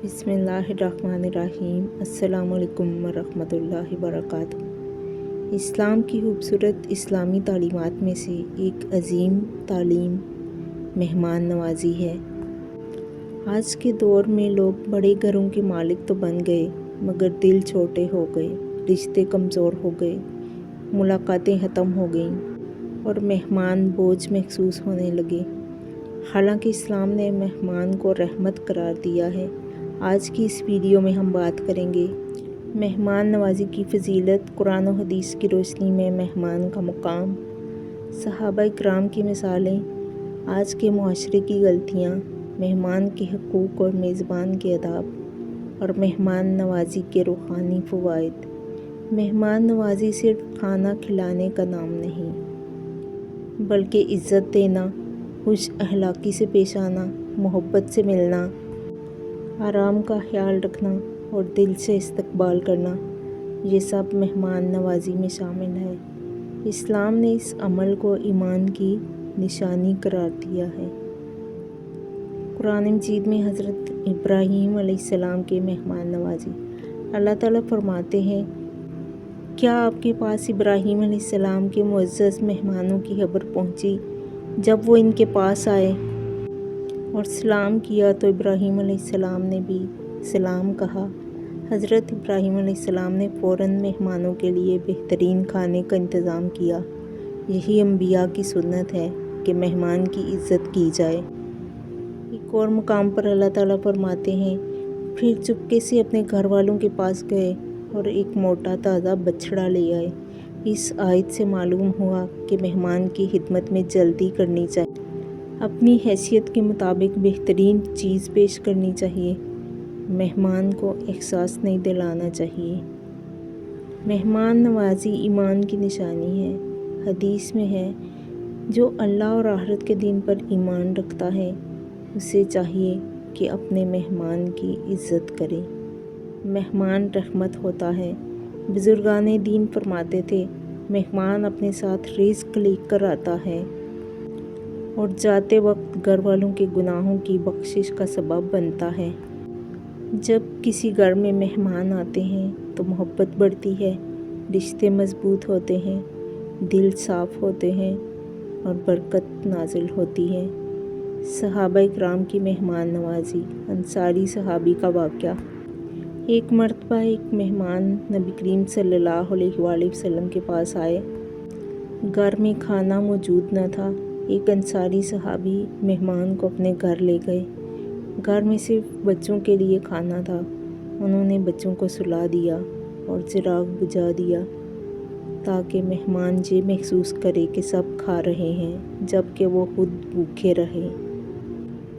بسم اللہ الرحمن الرحیم۔ السلام علیکم ورحمۃ اللہ وبرکاتہ۔ اسلام کی خوبصورت اسلامی تعلیمات میں سے ایک عظیم تعلیم مہمان نوازی ہے۔ آج کے دور میں لوگ بڑے گھروں کے مالک تو بن گئے مگر دل چھوٹے ہو گئے، رشتے کمزور ہو گئے، ملاقاتیں ختم ہو گئیں اور مہمان بوجھ محسوس ہونے لگے۔ حالانکہ اسلام نے مہمان کو رحمت قرار دیا ہے۔ آج کی اس ویڈیو میں ہم بات کریں گے مہمان نوازی کی فضیلت، قرآن و حدیث کی روشنی میں مہمان کا مقام، صحابہ کرام کی مثالیں، آج کے معاشرے کی غلطیاں، مہمان کے حقوق اور میزبان کے آداب اور مہمان نوازی کے روحانی فوائد۔ مہمان نوازی صرف کھانا کھلانے کا نام نہیں بلکہ عزت دینا، خوش اخلاقی سے پیش آنا، محبت سے ملنا، آرام کا خیال رکھنا اور دل سے استقبال کرنا، یہ سب مہمان نوازی میں شامل ہے۔ اسلام نے اس عمل کو ایمان کی نشانی قرار دیا ہے۔ قرآن مجید میں حضرت ابراہیم علیہ السلام کے مہمان نوازی۔ اللہ تعالیٰ فرماتے ہیں، کیا آپ کے پاس ابراہیم علیہ السلام کے معزز مہمانوں کی خبر پہنچی جب وہ ان کے پاس آئے اور سلام کیا تو ابراہیم علیہ السلام نے بھی سلام کہا۔ حضرت ابراہیم علیہ السلام نے فوراً مہمانوں کے لیے بہترین کھانے کا انتظام کیا۔ یہی انبیاء کی سنت ہے کہ مہمان کی عزت کی جائے۔ ایک اور مقام پر اللہ تعالیٰ فرماتے ہیں، پھر چپکے سے اپنے گھر والوں کے پاس گئے اور ایک موٹا تازہ بچڑا لے آئے۔ اس آیت سے معلوم ہوا کہ مہمان کی خدمت میں جلدی کرنی چاہیے، اپنی حیثیت کے مطابق بہترین چیز پیش کرنی چاہیے، مہمان کو احساس نہیں دلانا چاہیے۔ مہمان نوازی ایمان کی نشانی ہے۔ حدیث میں ہے، جو اللہ اور آخرت کے دن پر ایمان رکھتا ہے اسے چاہیے کہ اپنے مہمان کی عزت کرے۔ مہمان رحمت ہوتا ہے۔ بزرگان دین فرماتے تھے، مہمان اپنے ساتھ رزق لے کر آتا ہے اور جاتے وقت گھر والوں کے گناہوں کی بخشش کا سبب بنتا ہے۔ جب کسی گھر میں مہمان آتے ہیں تو محبت بڑھتی ہے، رشتے مضبوط ہوتے ہیں، دل صاف ہوتے ہیں اور برکت نازل ہوتی ہے۔ صحابہ کرام کی مہمان نوازی۔ انصاری صحابی کا واقعہ۔ ایک مرتبہ ایک مہمان نبی کریم صلی اللہ علیہ وآلہ وسلم کے پاس آئے۔ گھر میں کھانا موجود نہ تھا۔ ایک انصاری صحابی مہمان کو اپنے گھر لے گئے۔ گھر میں صرف بچوں کے لیے کھانا تھا۔ انہوں نے بچوں کو سلا دیا اور چراغ بجھا دیا تاکہ مہمان یہ محسوس کرے کہ سب کھا رہے ہیں جبکہ وہ خود بھوکے رہے۔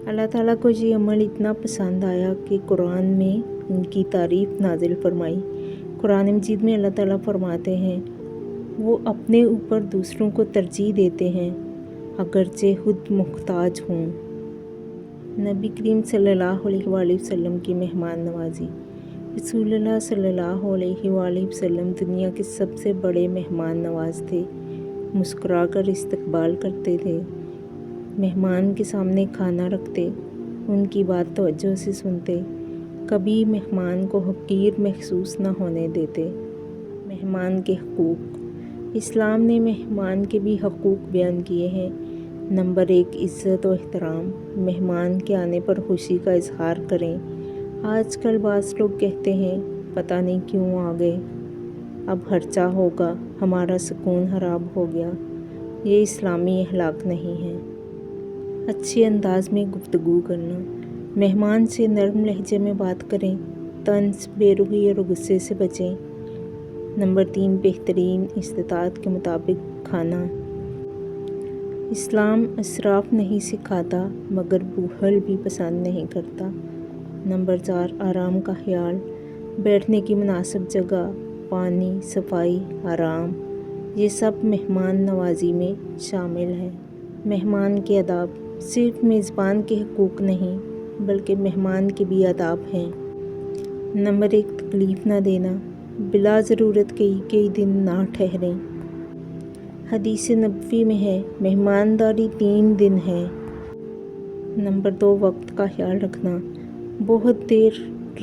اللہ تعالیٰ کو یہ عمل اتنا پسند آیا کہ قرآن میں ان کی تعریف نازل فرمائی۔ قرآن مجید میں اللہ تعالیٰ فرماتے ہیں، وہ اپنے اوپر دوسروں کو ترجیح دیتے ہیں اگرچہ خود محتاج ہوں۔ نبی کریم صلی اللہ علیہ وآلہ وسلم کی مہمان نوازی۔ رسول اللہ صلی اللہ علیہ وآلہ وسلم دنیا کے سب سے بڑے مہمان نواز تھے۔ مسکرا کر استقبال کرتے تھے، مہمان کے سامنے کھانا رکھتے، ان کی بات توجہ سے سنتے، کبھی مہمان کو حقیر محسوس نہ ہونے دیتے۔ مہمان کے حقوق۔ اسلام نے مہمان کے بھی حقوق بیان کیے ہیں۔ نمبر 1، عزت و احترام۔ مہمان کے آنے پر خوشی کا اظہار کریں۔ آج کل بعض لوگ کہتے ہیں، پتہ نہیں کیوں آ گئے، اب خرچہ ہوگا، ہمارا سکون خراب ہو گیا۔ یہ اسلامی اخلاق نہیں ہے۔ اچھے انداز میں گفتگو کرنا۔ مہمان سے نرم لہجے میں بات کریں، طنز، بے رحمی اور غصے سے بچیں۔ نمبر 3، بہترین استطاعت کے مطابق کھانا۔ اسلام اسراف نہیں سکھاتا مگر بخل بھی پسند نہیں کرتا۔ نمبر 4، آرام کا خیال۔ بیٹھنے کی مناسب جگہ، پانی، صفائی، آرام، یہ سب مہمان نوازی میں شامل ہے۔ مہمان کے آداب۔ صرف میزبان کے حقوق نہیں بلکہ مہمان کے بھی آداب ہیں۔ نمبر 1، تکلیف نہ دینا۔ بلا ضرورت کئی دن نہ ٹھہریں۔ حدیث نبوی میں ہے، مہمانداری 3 دن ہے۔ نمبر 2، وقت کا خیال رکھنا۔ بہت دیر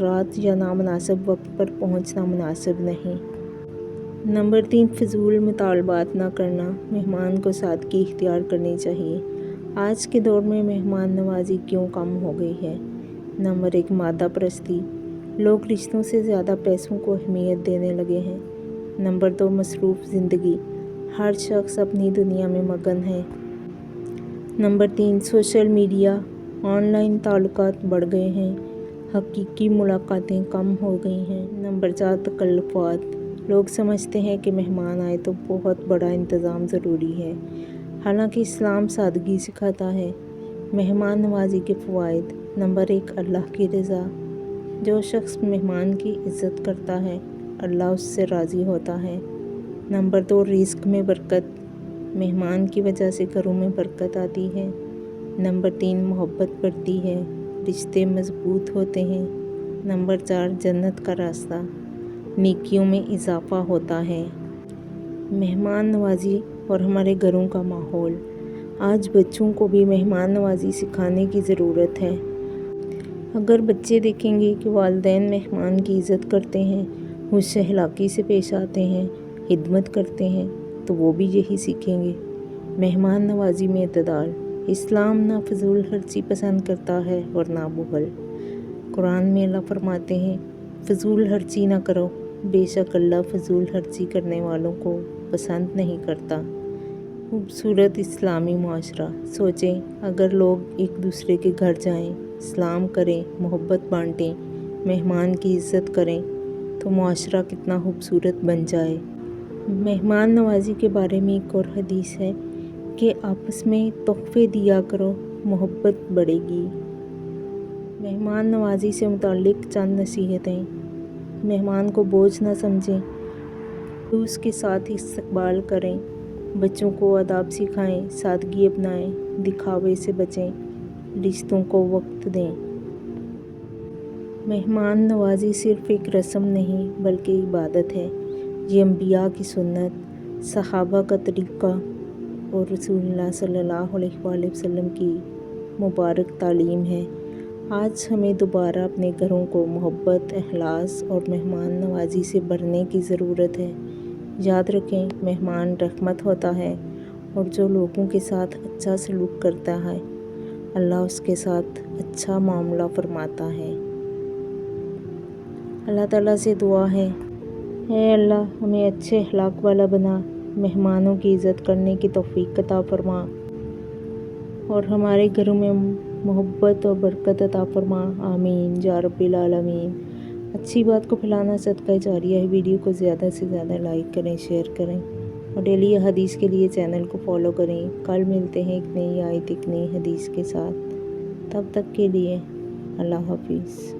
رات یا نامناسب وقت پر پہنچنا مناسب نہیں۔ نمبر 3، فضول مطالبات نہ کرنا، مہمان کو سادگی اختیار کرنی چاہیے۔ آج کے دور میں مہمان نوازی کیوں کم ہو گئی ہے؟ نمبر 1، مادہ پرستی، لوگ رشتوں سے زیادہ پیسوں کو اہمیت دینے لگے ہیں۔ نمبر 2، مصروف زندگی، ہر شخص اپنی دنیا میں مگن ہے۔ Number 3، social media, on line تعلقات بڑھ گئے ہیں، حقیقی ملاقاتیں کم ہو گئی ہیں۔ نمبر 4، تکلفات، لوگ سمجھتے ہیں کہ مہمان آئے تو بہت بڑا انتظام ضروری ہے، حالانکہ اسلام سادگی سکھاتا ہے۔ مہمان نوازی کے فوائد۔ نمبر 1، اللہ کی رضا، جو شخص مہمان کی عزت کرتا ہے اللہ اس سے راضی ہوتا ہے۔ نمبر 2، رزق میں برکت، مہمان کی وجہ سے گھروں میں برکت آتی ہے۔ نمبر 3، محبت بڑھتی ہے، رشتے مضبوط ہوتے ہیں۔ نمبر 4، جنت کا راستہ، نیکیوں میں اضافہ ہوتا ہے۔ مہمان نوازی اور ہمارے گھروں کا ماحول۔ آج بچوں کو بھی مہمان نوازی سکھانے کی ضرورت ہے۔ اگر بچے دیکھیں گے کہ والدین مہمان کی عزت کرتے ہیں، حسن اخلاقی سے پیش آتے ہیں، خدمت کرتے ہیں، تو وہ بھی یہی سیکھیں گے۔ مہمان نوازی میں اعتدال، اسلام نہ فضول خرچی پسند کرتا ہے اور نہ بخل۔ قرآن میں اللہ فرماتے ہیں، فضول خرچی نہ کرو، بے شک اللہ فضول خرچی کرنے والوں کو پسند نہیں کرتا۔ خوبصورت اسلامی معاشرہ۔ سوچیں، اگر لوگ ایک دوسرے کے گھر جائیں، سلام کریں، محبت بانٹیں، مہمان کی عزت کریں تو معاشرہ کتنا خوبصورت بن جائے۔ مہمان نوازی کے بارے میں ایک اور حدیث ہے کہ آپس میں تحفے دیا کرو، محبت بڑھے گی۔ مہمان نوازی سے متعلق چند نصیحتیں۔ مہمان کو بوجھ نہ سمجھیں، خلوص کے ساتھ استقبال کریں، بچوں کو آداب سکھائیں، سادگی اپنائیں، دکھاوے سے بچیں، رشتوں کو وقت دیں۔ مہمان نوازی صرف ایک رسم نہیں بلکہ عبادت ہے۔ یہ انبیاء کی سنت، صحابہ کا طریقہ اور رسول اللہ صلی اللہ علیہ وآلہ وسلم کی مبارک تعلیم ہے۔ آج ہمیں دوبارہ اپنے گھروں کو محبت، اخلاص اور مہمان نوازی سے بھرنے کی ضرورت ہے۔ یاد رکھیں، مہمان رحمت ہوتا ہے اور جو لوگوں کے ساتھ اچھا سلوک کرتا ہے اللہ اس کے ساتھ اچھا معاملہ فرماتا ہے۔ اللہ تعالیٰ سے دعا ہے، اے اللہ ہمیں اچھے اخلاق والا بنا، مہمانوں کی عزت کرنے کی توفیق عطا فرما اور ہمارے گھروں میں محبت اور برکت عطا فرما، آمین یا رب العالمین۔ اچھی بات کو پھیلانا صدقہ جاریہ ہے۔ ویڈیو کو زیادہ سے زیادہ لائک کریں، شیئر کریں اور ڈیلی حدیث کے لیے چینل کو فالو کریں۔ کل ملتے ہیں ایک نئی آیت، ایک نئی حدیث کے ساتھ۔ تب تک کے لیے اللہ حافظ۔